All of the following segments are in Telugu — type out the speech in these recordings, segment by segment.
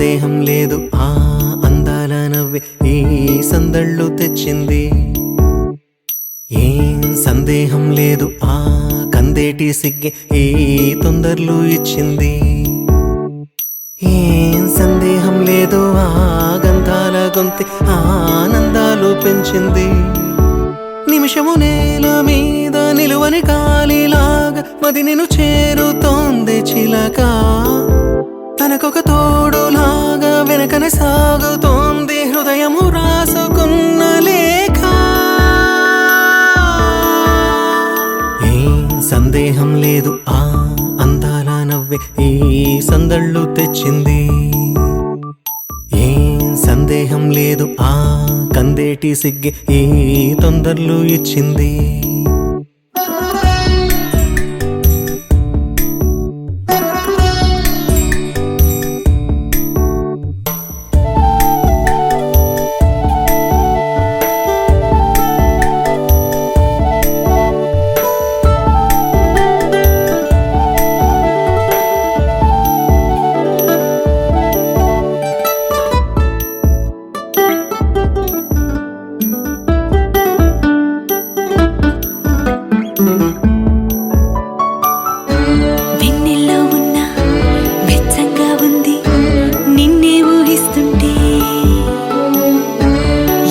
సందేహం లేదు ఆ అందాల నవ్వే ఈ సందళ్ళు తెచ్చింది. ఏం సందేహం లేదు ఆ కందేటి సిగ్గే ఈ తొందరలు ఇచ్చింది. ఏం సందేహం లేదు ఆ గంధాల గొంతి ఆనందాలు పెంచింది. నిమిషము నేల మీద నిలువని గాలిలాగా మది నిన్ను చేరుతోంది చిలక. తనకొక తోడులాగా వెనకనే సాగుతోంది హృదయము రాసుకున్న లేఖ. ఏం సందేహం లేదు ఆ అందాల నవ్వే ఈ సందళ్ళు తెచ్చింది. ఏం సందేహం లేదు ఆ కందేటి సిగ్గే ఈ తొందరలు ఇచ్చింది. వెన్నెల్లో ఉన్న వెచ్చంగా ఉంది నిన్నే ఊహిస్తుంటే.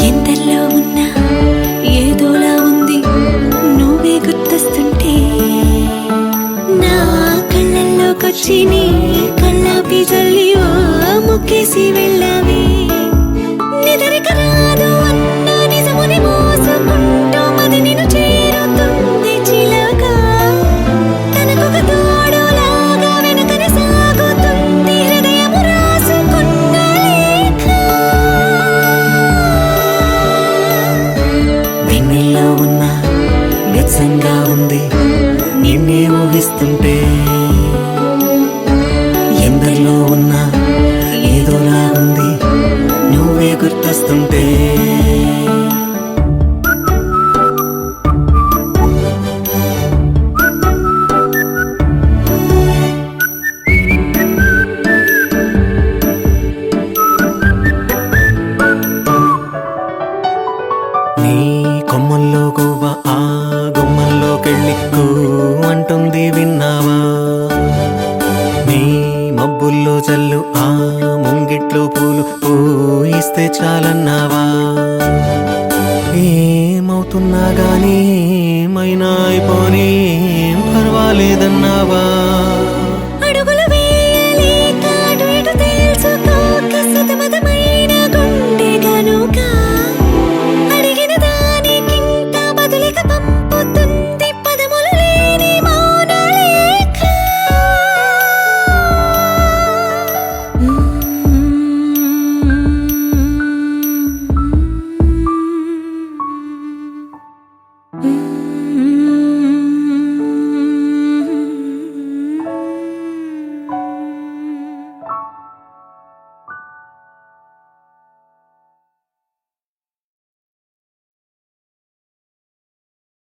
ఎందల్లో ఉన్న ఏదోలా ఉంది నువ్వే గుర్తొస్తుంటే. నా కళ్ళల్లోకొచ్చి నీ కళ్ళాపి జల్లి ఓ ముక్కేసి వెళ్ళావే. నిదరిక రాదు అన్న నిజముని మోసుకుంటూ మది నిన్ను చేరుతుంది చిలక. తనకొక తోడులాగా వెనుకనే సాగుతుంది హృదయము రాసుకున్న లేఖ. వెన్నెల్లో ఉన్న వెచ్చంగా ఉంది నిన్నే ఊహిస్తుంటే. ఎందరిలో ఉన్న ఏదోలా ఉంది నువ్వే గుర్తొస్తుంటే. నీ కొమ్మల్లో గువ్వ ఆ గుమ్మల్లోకెళ్ళి కూ అంటుంది విన్నావా. నీ మబ్బుల్లో చల్లు ఆ ముంగిట్లో పూలు పూయిస్తే చాలన్నావా. ఏమవుతున్నా గానీ ఏమైనా అయిపోనీ ఏం పర్వాలేదన్నావా.